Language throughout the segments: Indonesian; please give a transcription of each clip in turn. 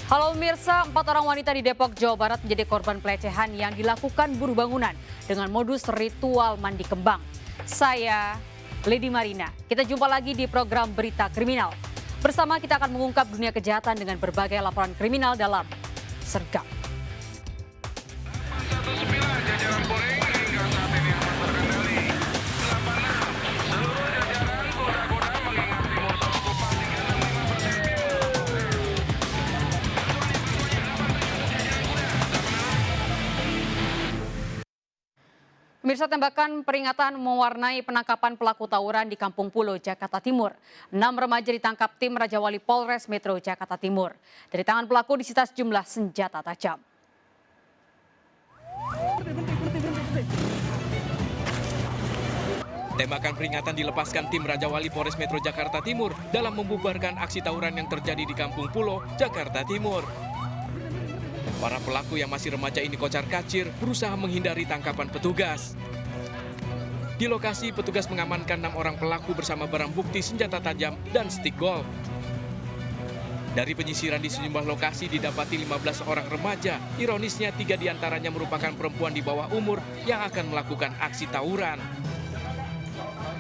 Halo pemirsa, 4 orang wanita di Depok, Jawa Barat menjadi korban pelecehan yang dilakukan buruh bangunan dengan modus ritual mandi kembang. Saya Lady Marina, kita jumpa lagi di program Berita Kriminal. Bersama kita akan mengungkap dunia kejahatan dengan berbagai laporan kriminal dalam Sergap. Pemirsa, tembakan peringatan mewarnai penangkapan pelaku tawuran di Kampung Pulo, Jakarta Timur. 6 remaja ditangkap tim Raja Wali Polres Metro Jakarta Timur. Dari tangan pelaku disita sejumlah senjata tajam. Tembakan peringatan dilepaskan tim Raja Wali Polres Metro Jakarta Timur dalam membubarkan aksi tawuran yang terjadi di Kampung Pulo, Jakarta Timur. Para pelaku yang masih remaja ini kocar-kacir berusaha menghindari tangkapan petugas. Di lokasi, petugas mengamankan 6 orang pelaku bersama barang bukti senjata tajam dan stik golf. Dari penyisiran di sejumlah lokasi didapati 15 orang remaja. Ironisnya 3 diantaranya merupakan perempuan di bawah umur yang akan melakukan aksi tawuran.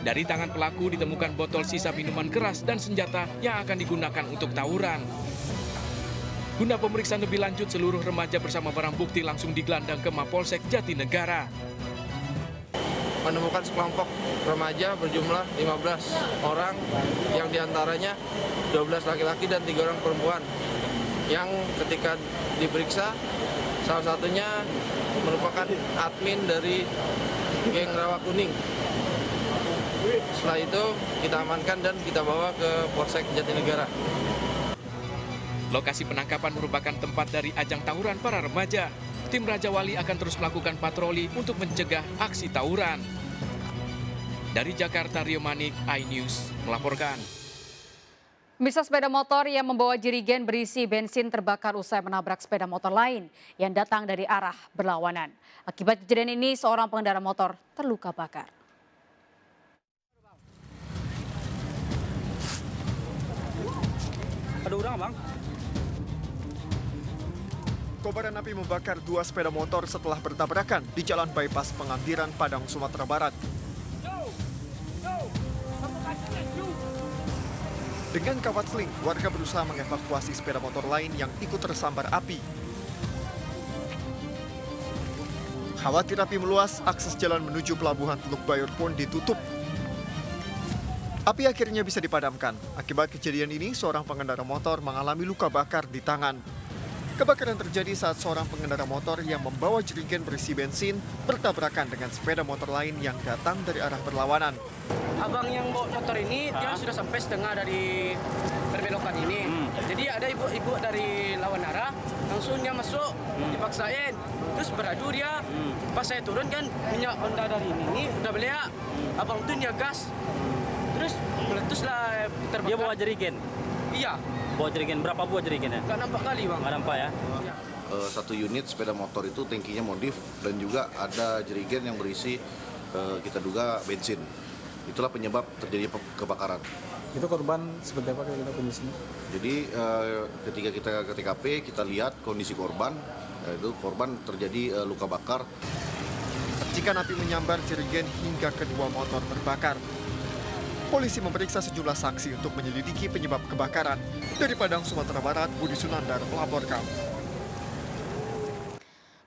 Dari tangan pelaku ditemukan botol sisa minuman keras dan senjata yang akan digunakan untuk tawuran. Guna pemeriksaan lebih lanjut, seluruh remaja bersama barang bukti langsung digelandang ke Mapolsek Jatinegara. Menemukan sekelompok remaja berjumlah 15 orang yang diantaranya 12 laki-laki dan 3 orang perempuan. Yang ketika diperiksa, salah satunya merupakan admin dari geng Rawa Kuning. Setelah itu kita amankan dan kita bawa ke Polsek Jatinegara. Lokasi penangkapan merupakan tempat dari ajang tawuran para remaja. Tim Raja Wali akan terus melakukan patroli untuk mencegah aksi tawuran. Dari Jakarta, Rio Manik, iNews melaporkan. Pemirsa, sepeda motor yang membawa jerigen berisi bensin terbakar usai menabrak sepeda motor lain yang datang dari arah berlawanan. Akibat kejadian ini, seorang pengendara motor terluka bakar. Ada orang, Bang? Kobaran api membakar 2 sepeda motor setelah bertabrakan di Jalan Bypass Pengambiran, Padang, Sumatera Barat. Dengan kawat seling, warga berusaha mengevakuasi sepeda motor lain yang ikut tersambar api. Khawatir api meluas, akses jalan menuju Pelabuhan Teluk Bayur pun ditutup. Api akhirnya bisa dipadamkan. Akibat kejadian ini, seorang pengendara motor mengalami luka bakar di tangan. Kebakaran terjadi saat seorang pengendara motor yang membawa jerigen berisi bensin bertabrakan dengan sepeda motor lain yang datang dari arah berlawanan. Abang yang bawa motor ini, dia sudah sampai setengah dari perbelokan ini. Jadi ada ibu-ibu dari lawan arah, langsung dia masuk, dipaksain. Terus beradu dia, pas saya turun kan, minyak Honda dari ini udah beliak. Abang tuh dia gas, terus meletuslah terbakar. Dia bawa jerigen? Iya. Bawa jerigen, berapa buah jerigennya? Nggak nampak kali, Bang. Nggak nampak ya? Satu unit sepeda motor itu tangkinya modif dan juga ada jerigen yang berisi kita duga bensin. Itulah penyebab terjadinya kebakaran. Itu korban seperti apa kita kondisinya? Jadi ketika kita ke TKP kita lihat kondisi korban, itu korban terjadi luka bakar. Percikan api menyambar jerigen hingga kedua motor terbakar. Polisi memeriksa sejumlah saksi untuk menyelidiki penyebab kebakaran. Dari Padang, Sumatera Barat, Budi Sunandar melaporkan.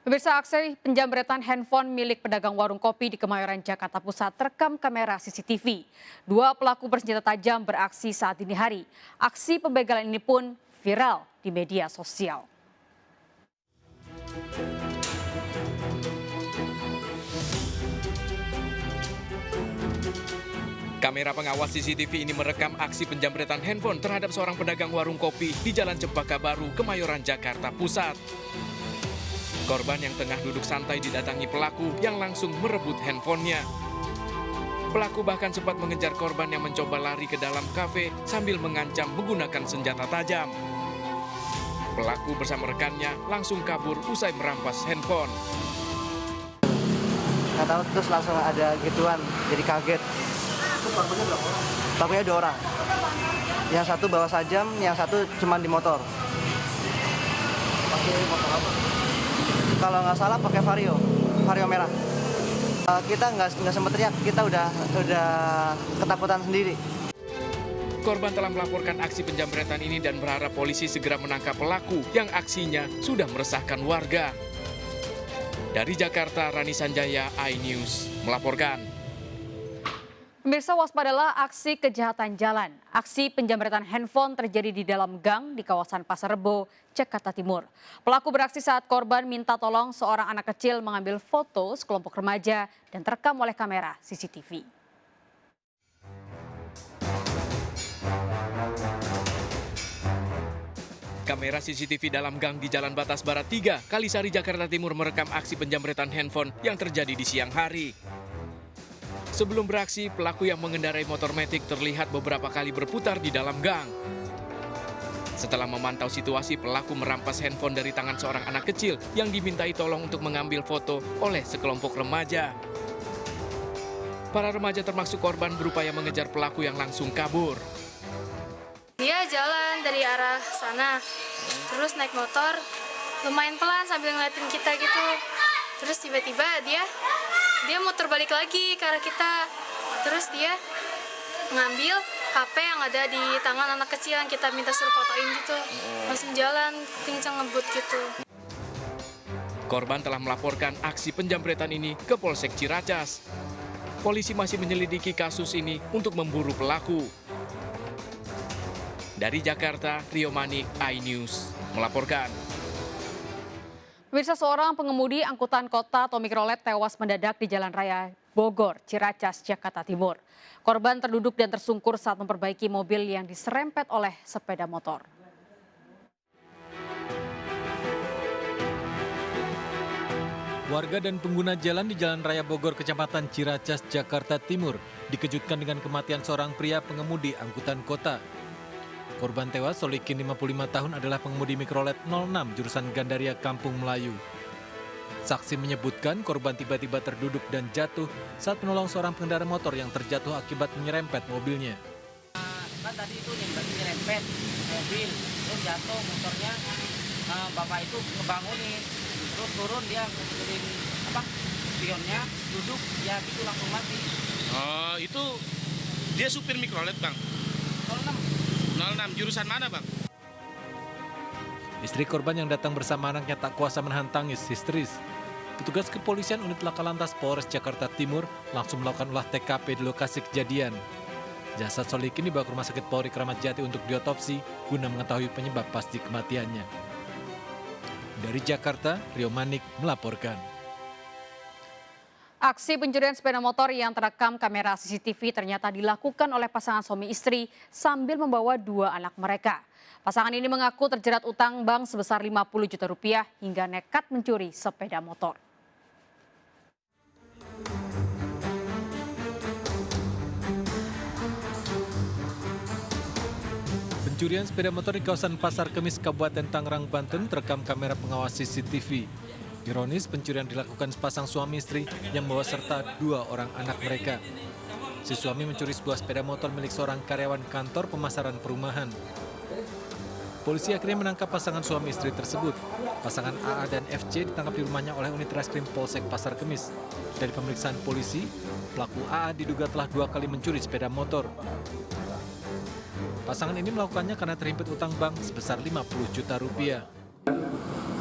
Pemirsa, aksi penjamretan handphone milik pedagang warung kopi di Kemayoran, Jakarta Pusat terekam kamera CCTV. 2 pelaku bersenjata tajam beraksi saat dini hari. Aksi pembegalan ini pun viral di media sosial. Kamera pengawas CCTV ini merekam aksi penjamretan handphone terhadap seorang pedagang warung kopi di Jalan Cempaka Baru, Kemayoran, Jakarta Pusat. Korban yang tengah duduk santai didatangi pelaku yang langsung merebut handphonenya. Pelaku bahkan sempat mengejar korban yang mencoba lari ke dalam kafe sambil mengancam menggunakan senjata tajam. Pelaku bersama rekannya langsung kabur usai merampas handphone. Nggak tahu, terus langsung ada gituan, jadi kaget. Korbannya berapa orang? Pelakunya 2 orang. Yang satu bawa sajam, yang satu cuma di motor. Pakai motor apa? Kalau nggak salah pakai Vario merah. Kita nggak sempat teriak, kita udah ketakutan sendiri. Korban telah melaporkan aksi penjamretan ini dan berharap polisi segera menangkap pelaku yang aksinya sudah meresahkan warga. Dari Jakarta, Rani Sanjaya, iNews melaporkan. Pemirsa, waspadalah aksi kejahatan jalan. Aksi penjamretan handphone terjadi di dalam gang di kawasan Pasar Rebo, Jakarta Timur. Pelaku beraksi saat korban minta tolong seorang anak kecil mengambil foto sekelompok remaja dan terekam oleh kamera CCTV. Kamera CCTV dalam gang di Jalan Batas Barat 3, Kalisari, Jakarta Timur merekam aksi penjamretan handphone yang terjadi di siang hari. Sebelum beraksi, pelaku yang mengendarai motor metik terlihat beberapa kali berputar di dalam gang. Setelah memantau situasi, pelaku merampas handphone dari tangan seorang anak kecil yang dimintai tolong untuk mengambil foto oleh sekelompok remaja. Para remaja termasuk korban berupaya mengejar pelaku yang langsung kabur. Dia jalan dari arah sana, terus naik motor, lumayan pelan sambil ngeliatin kita gitu. Terus tiba-tiba dia muter balik lagi ke arah kita. Terus dia ngambil HP yang ada di tangan anak kecil yang kita minta suruh fotoin gitu. Langsung jalan, kencang ngebut gitu. Korban telah melaporkan aksi penjamretan ini ke Polsek Ciracas. Polisi masih menyelidiki kasus ini untuk memburu pelaku. Dari Jakarta, Rio Manik, iNews melaporkan. Pemirsa, seorang pengemudi angkutan kota atau mikrolet tewas mendadak di Jalan Raya Bogor, Ciracas, Jakarta Timur. Korban terduduk dan tersungkur saat memperbaiki mobil yang diserempet oleh sepeda motor. Warga dan pengguna jalan di Jalan Raya Bogor, Kecamatan Ciracas, Jakarta Timur dikejutkan dengan kematian seorang pria pengemudi angkutan kota. Korban tewas Solikin 55 tahun adalah pengemudi mikrolet 06 jurusan Gandaria Kampung Melayu. Saksi menyebutkan korban tiba-tiba terduduk dan jatuh saat menolong seorang pengendara motor yang terjatuh akibat menyerempet mobilnya. Kan tadi itu nyerempet mobil, terus jatuh motornya, bapak itu ngebangunin, terus turun dia ngikutin spionnya, duduk, ya gitu langsung mati. Oh, itu dia supir mikrolet, Bang? 06, jurusan mana, Bang? Istri korban yang datang bersama anaknya tak kuasa menahan tangis histeris. Petugas kepolisian unit laka lantas Polres Jakarta Timur langsung melakukan olah TKP di lokasi kejadian. Jasad Solikin dibawa ke Rumah Sakit Polri Kramat Jati untuk diotopsi guna mengetahui penyebab pasti kematiannya. Dari Jakarta, Rio Manik melaporkan. Aksi pencurian sepeda motor yang terekam kamera CCTV ternyata dilakukan oleh pasangan suami istri sambil membawa dua anak mereka. Pasangan ini mengaku terjerat utang bank sebesar 50 juta rupiah hingga nekat mencuri sepeda motor. Pencurian sepeda motor di kawasan Pasar Kemis, Kabupaten Tangerang, Banten terekam kamera pengawas CCTV. Ironis, pencurian dilakukan sepasang suami istri yang membawa serta dua orang anak mereka. Si suami mencuri sebuah sepeda motor milik seorang karyawan kantor pemasaran perumahan. Polisi akhirnya menangkap pasangan suami istri tersebut. Pasangan AA dan FC ditangkap di rumahnya oleh unit reskrim Polsek Pasar Kemis. Dari pemeriksaan polisi, pelaku AA diduga telah 2 kali mencuri sepeda motor. Pasangan ini melakukannya karena terhimpit utang bank sebesar 50 juta rupiah.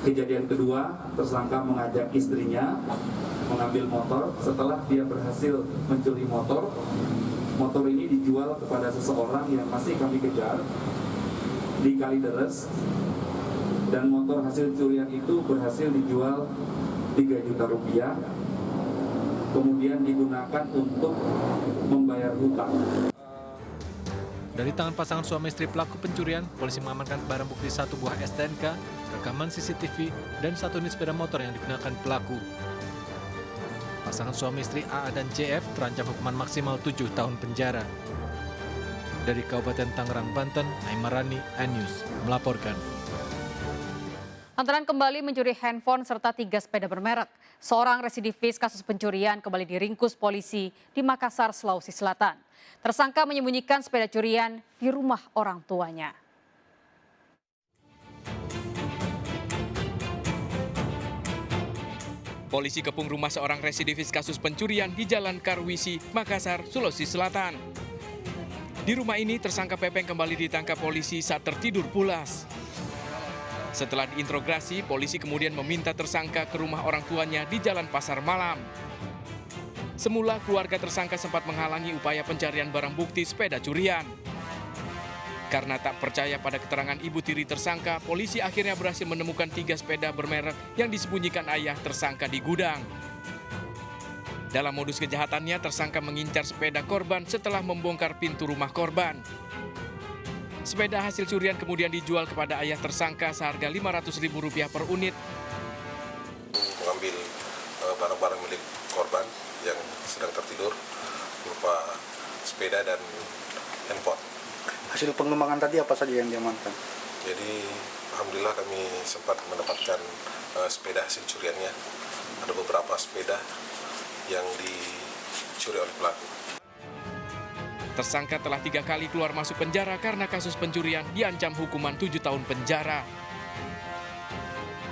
Kejadian kedua, tersangka mengajak istrinya mengambil motor. Setelah dia berhasil mencuri motor, motor ini dijual kepada seseorang yang masih kami kejar di Kalideres. Dan motor hasil curian itu berhasil dijual 3 juta rupiah. Kemudian digunakan untuk membayar hutang. Dari tangan pasangan suami istri pelaku pencurian, polisi mengamankan barang bukti 1 buah STNK, rekaman CCTV, dan 1 unit sepeda motor yang digunakan pelaku. Pasangan suami istri AA dan JF terancam hukuman maksimal 7 tahun penjara. Dari Kabupaten Tangerang, Banten, Aimarani, iNews melaporkan. Lantaran kembali mencuri handphone serta 3 sepeda bermerek, seorang residivis kasus pencurian kembali diringkus polisi di Makassar, Sulawesi Selatan. Tersangka menyembunyikan sepeda curian di rumah orang tuanya. Polisi kepung rumah seorang residivis kasus pencurian di Jalan Karwisi, Makassar, Sulawesi Selatan. Di rumah ini, tersangka Pepeng kembali ditangkap polisi saat tertidur pulas. Setelah diinterogasi, polisi kemudian meminta tersangka ke rumah orang tuanya di Jalan Pasar Malam. Semula, keluarga tersangka sempat menghalangi upaya pencarian barang bukti sepeda curian. Karena tak percaya pada keterangan ibu tiri tersangka, polisi akhirnya berhasil menemukan 3 sepeda bermerek yang disembunyikan ayah tersangka di gudang. Dalam modus kejahatannya, tersangka mengincar sepeda korban setelah membongkar pintu rumah korban. Sepeda hasil curian kemudian dijual kepada ayah tersangka seharga Rp500.000 per unit. Mengambil barang-barang milik korban yang sedang tertidur berupa sepeda dan handphone. Hasil pengembangan tadi apa saja yang diamankan? Jadi alhamdulillah kami sempat mendapatkan sepeda hasil curiannya. Ada beberapa sepeda yang dicuri oleh pelaku. Tersangka telah 3 kali keluar masuk penjara karena kasus pencurian, diancam hukuman 7 tahun penjara.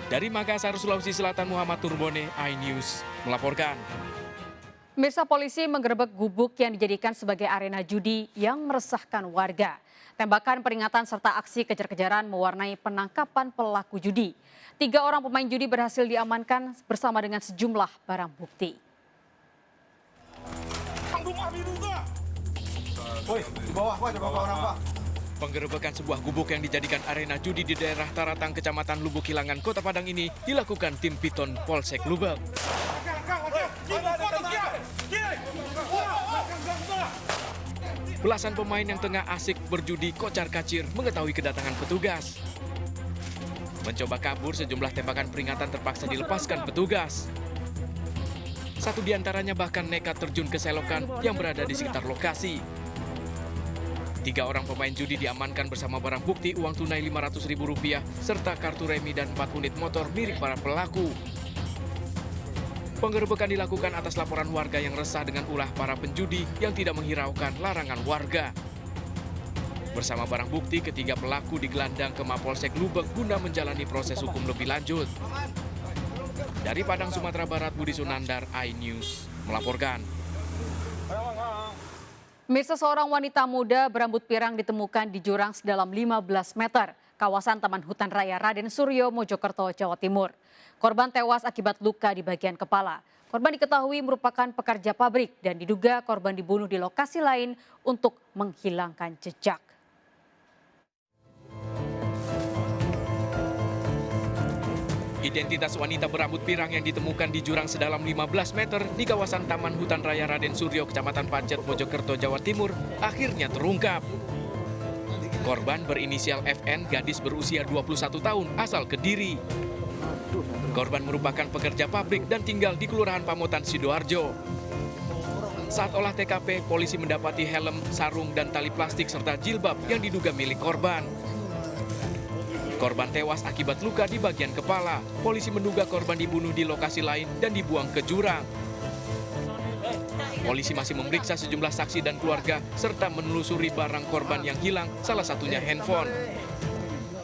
Dari Makassar, Sulawesi Selatan, Muhammad Turbone, iNews melaporkan. Pemirsa, polisi menggerebek gubuk yang dijadikan sebagai arena judi yang meresahkan warga. Tembakan, peringatan, serta aksi kejar-kejaran mewarnai penangkapan pelaku judi. 3 orang pemain judi berhasil diamankan bersama dengan sejumlah barang bukti. Di bawah Pak, ada berapa orang Pak? Penggerebekan sebuah gubuk yang dijadikan arena judi di daerah Taratang, Kecamatan Lubuk Hilangan, Kota Padang ini dilakukan tim Piton Polsek Lubuk. Belasan pemain yang tengah asik berjudi kocar-kacir mengetahui kedatangan petugas. Mencoba kabur, sejumlah tembakan peringatan terpaksa dilepaskan petugas. Satu di antaranya bahkan nekat terjun ke selokan yang berada di sekitar lokasi. 3 orang pemain judi diamankan bersama barang bukti uang tunai Rp500.000 serta kartu remi dan 4 unit motor milik para pelaku. Penggerebekan dilakukan atas laporan warga yang resah dengan ulah para penjudi yang tidak menghiraukan larangan warga. Bersama barang bukti, ketiga pelaku digelandang ke Mapolsek Lubuk guna menjalani proses hukum lebih lanjut. Dari Padang, Sumatera Barat, Budi Sunandar, iNews melaporkan. Pemirsa, seorang wanita muda berambut pirang ditemukan di jurang sedalam 15 meter, kawasan Taman Hutan Raya Raden Suryo, Mojokerto, Jawa Timur. Korban tewas akibat luka di bagian kepala. Korban diketahui merupakan pekerja pabrik dan diduga korban dibunuh di lokasi lain untuk menghilangkan jejak. Identitas wanita berambut pirang yang ditemukan di jurang sedalam 15 meter di kawasan Taman Hutan Raya Raden Suryo, Kecamatan Pacet, Mojokerto, Jawa Timur, akhirnya terungkap. Korban berinisial FN, gadis berusia 21 tahun, asal Kediri. Korban merupakan pekerja pabrik dan tinggal di Kelurahan Pamotan, Sidoarjo. Saat olah TKP, polisi mendapati helm, sarung, dan tali plastik serta jilbab yang diduga milik korban. Korban tewas akibat luka di bagian kepala. Polisi menduga korban dibunuh di lokasi lain dan dibuang ke jurang. Polisi masih memeriksa sejumlah saksi dan keluarga serta menelusuri barang korban yang hilang, salah satunya handphone.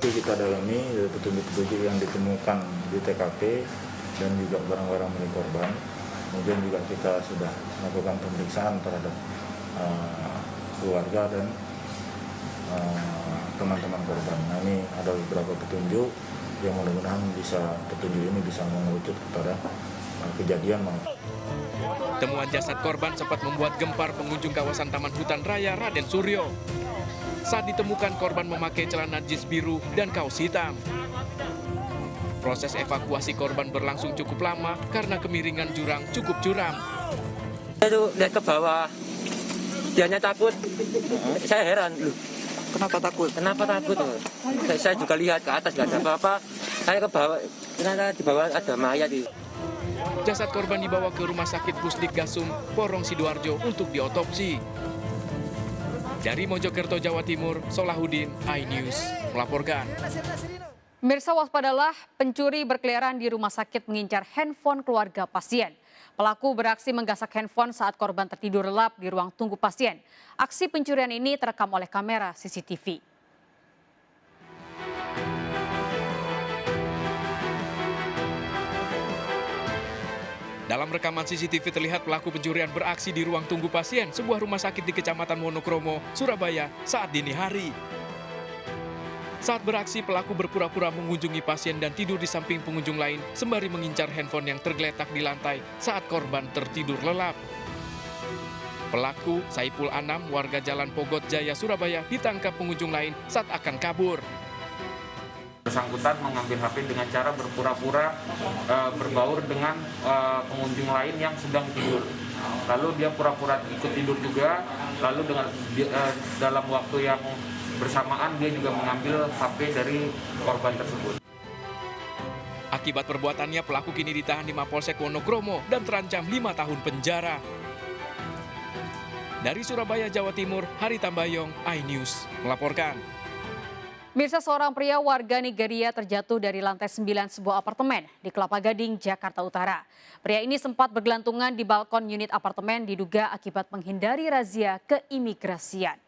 Kita dalami petunjuk-petunjuk yang ditemukan di TKP dan juga barang-barang milik korban. Kemudian juga kita sudah melakukan pemeriksaan terhadap keluarga dan teman-teman korban. Nah, ini ada beberapa petunjuk yang mudah-mudahan petunjuk ini bisa mengerucut kepada kejadian. Temuan jasad korban sempat membuat gempar pengunjung kawasan Taman Hutan Raya Raden Suryo. Saat ditemukan, korban memakai celana jeans biru dan kaos hitam. Proses evakuasi korban berlangsung cukup lama karena kemiringan jurang cukup curam. Saya lihat ke bawah, dianya takut. Saya heran, loh. Kenapa takut? Kenapa takut? Saya juga lihat ke atas, nggak ada apa-apa. Saya ke bawah, ternyata di bawah ada mayat. Jasad korban dibawa ke Rumah Sakit Pusdik Gasum, Porong, Sidoarjo untuk diotopsi. Dari Mojokerto, Jawa Timur, Solahuddin, iNews melaporkan. Pemirsa, waspadalah, pencuri berkeliaran di rumah sakit mengincar handphone keluarga pasien. Pelaku beraksi menggasak handphone saat korban tertidur lelap di ruang tunggu pasien. Aksi pencurian ini terekam oleh kamera CCTV. Dalam rekaman CCTV terlihat pelaku pencurian beraksi di ruang tunggu pasien sebuah rumah sakit di Kecamatan Wonokromo, Surabaya saat dini hari. Saat beraksi, pelaku berpura-pura mengunjungi pasien dan tidur di samping pengunjung lain sembari mengincar handphone yang tergeletak di lantai saat korban tertidur lelap. Pelaku, Saipul Anam, warga Jalan Pogot Jaya, Surabaya, ditangkap pengunjung lain saat akan kabur. Bersangkutan mengambil HP dengan cara berpura-pura berbaur dengan pengunjung lain yang sedang tidur. Lalu dia pura-pura ikut tidur juga, lalu dalam waktu yang bersamaan dia juga mengambil HP dari korban tersebut. Akibat perbuatannya, pelaku kini ditahan di Mapolsek Wonokromo dan terancam 5 tahun penjara. Dari Surabaya, Jawa Timur, Hari Tambayong, iNews melaporkan. Mirsa, seorang pria warga Nigeria terjatuh dari lantai 9 sebuah apartemen di Kelapa Gading, Jakarta Utara. Pria ini sempat bergelantungan di balkon unit apartemen diduga akibat menghindari razia keimigrasian.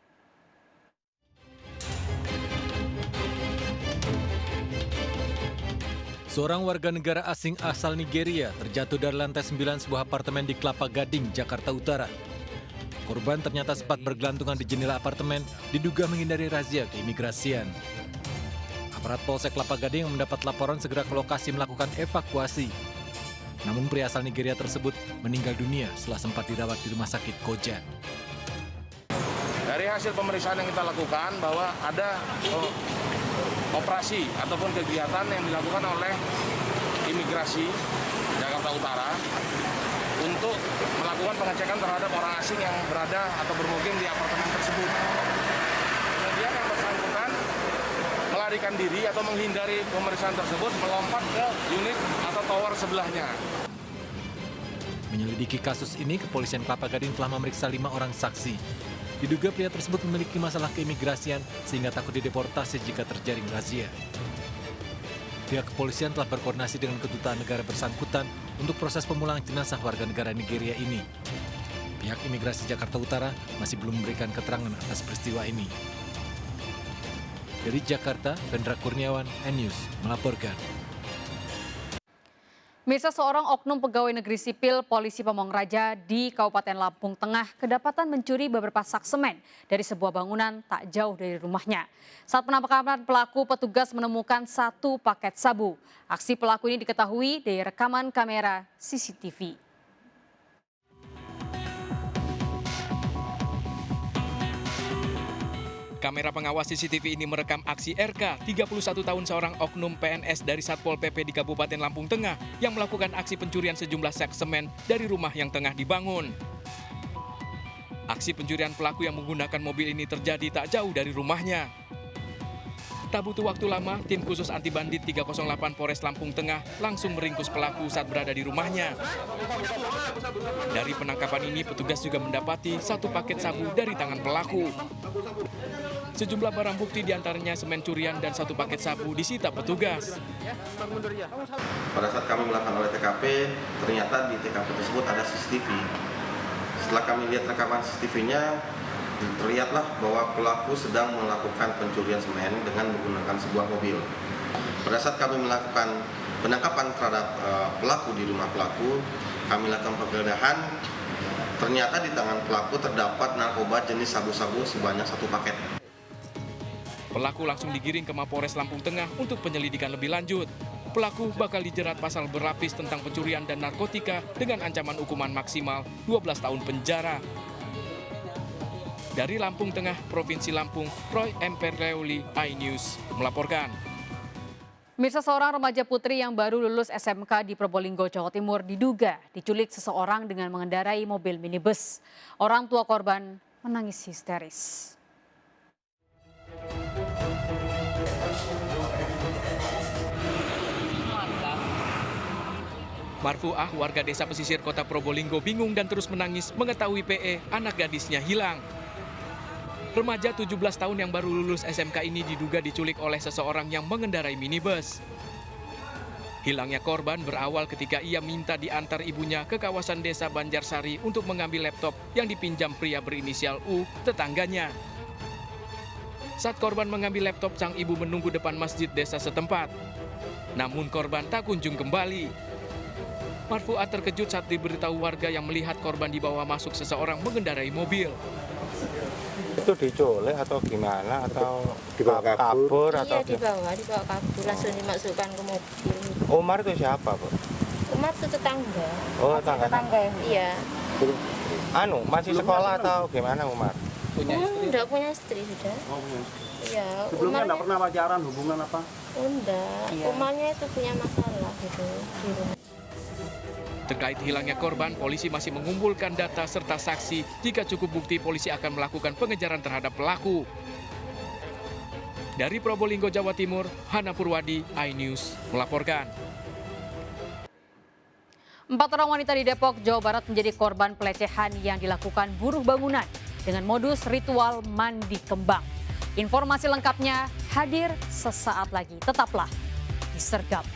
Seorang warga negara asing asal Nigeria terjatuh dari lantai 9 sebuah apartemen di Kelapa Gading, Jakarta Utara. Korban ternyata sempat bergelantungan di jendela apartemen, diduga menghindari razia keimigrasian. Aparat Polsek Kelapa Gading yang mendapat laporan segera ke lokasi melakukan evakuasi. Namun pria asal Nigeria tersebut meninggal dunia setelah sempat dirawat di rumah sakit Koja. Dari hasil pemeriksaan yang kita lakukan bahwa ada operasi ataupun kegiatan yang dilakukan oleh imigrasi Jakarta Utara untuk melakukan pengecekan terhadap orang asing yang berada atau bermukim di apartemen tersebut. Kemudian yang bersangkutan melarikan diri atau menghindari pemeriksaan tersebut melompat ke unit atau tower sebelahnya. Menyelidiki kasus ini, Kepolisian Kelapa Gading telah memeriksa 5 orang saksi. Diduga pria tersebut memiliki masalah keimigrasian sehingga takut dideportasi jika terjaring razia. Pihak kepolisian telah berkoordinasi dengan kedutaan negara bersangkutan untuk proses pemulangan jenazah warga negara Nigeria ini. Pihak imigrasi Jakarta Utara masih belum memberikan keterangan atas peristiwa ini. Dari Jakarta, Vendra Kurniawan, iNews melaporkan. Mirsa, seorang oknum pegawai negeri sipil Polisi Pamong Raja di Kabupaten Lampung Tengah kedapatan mencuri beberapa sak semen dari sebuah bangunan tak jauh dari rumahnya. Saat penangkapan pelaku, petugas menemukan 1 paket sabu. Aksi pelaku ini diketahui dari rekaman kamera CCTV. Kamera pengawas CCTV ini merekam aksi RK, 31 tahun seorang oknum PNS dari Satpol PP di Kabupaten Lampung Tengah yang melakukan aksi pencurian sejumlah sak semen dari rumah yang tengah dibangun. Aksi pencurian pelaku yang menggunakan mobil ini terjadi tak jauh dari rumahnya. Tak butuh waktu lama, tim khusus anti bandit 308 Polres Lampung Tengah langsung meringkus pelaku saat berada di rumahnya. Dari penangkapan ini, petugas juga mendapati 1 paket sabu dari tangan pelaku. Sejumlah barang bukti diantaranya semen curian dan 1 paket sabu disita petugas. Pada saat kami melakukan olah TKP, ternyata di TKP tersebut ada CCTV. Setelah kami lihat rekaman CCTV-nya, terlihatlah bahwa pelaku sedang melakukan pencurian semen dengan menggunakan sebuah mobil. Pada saat kami melakukan penangkapan terhadap pelaku di rumah pelaku, kami lakukan penggeledahan. Ternyata di tangan pelaku terdapat narkoba jenis sabu-sabu sebanyak 1 paket. Pelaku langsung digiring ke Mapolres Lampung Tengah untuk penyelidikan lebih lanjut. Pelaku bakal dijerat pasal berlapis tentang pencurian dan narkotika dengan ancaman hukuman maksimal 12 tahun penjara. Dari Lampung Tengah, Provinsi Lampung, Roy Emperleoli, iNews melaporkan. Mirsa, seorang remaja putri yang baru lulus SMK di Probolinggo, Jawa Timur diduga diculik seseorang dengan mengendarai mobil minibus. Orang tua korban menangis histeris. Marfuah, warga desa pesisir kota Probolinggo, bingung dan terus menangis mengetahui PE, anak gadisnya, hilang. Remaja 17 tahun yang baru lulus SMK ini diduga diculik oleh seseorang yang mengendarai minibus. Hilangnya korban berawal ketika ia minta diantar ibunya ke kawasan desa Banjarsari untuk mengambil laptop yang dipinjam pria berinisial U, tetangganya. Saat korban mengambil laptop, sang ibu menunggu depan masjid desa setempat. Namun korban tak kunjung kembali. Marfuad terkejut saat diberitahu warga yang melihat korban dibawa masuk seseorang mengendarai mobil. Itu diculik atau gimana? Atau dibawa kabur? atau Iya, dibawa kabur, langsung dimasukkan ke mobil. Umar itu siapa, Bu? Umar itu tetangga. Oh, tetangga. Iya. Masih sekolah atau gimana Umar? Udah punya istri sudah. Oh, punya. Iya. Sebelumnya enggak pernah pacaran, hubungan apa? Enggak. Iya. Umarnya itu punya masalah gitu di rumah. Terkait hilangnya korban, polisi masih mengumpulkan data serta saksi. Jika cukup bukti, polisi akan melakukan pengejaran terhadap pelaku. Dari Probolinggo, Jawa Timur, Hana Purwadi, iNews melaporkan. 4 orang wanita di Depok, Jawa Barat menjadi korban pelecehan yang dilakukan buruh bangunan dengan modus ritual mandi kembang. Informasi lengkapnya hadir sesaat lagi. Tetaplah di Sergap.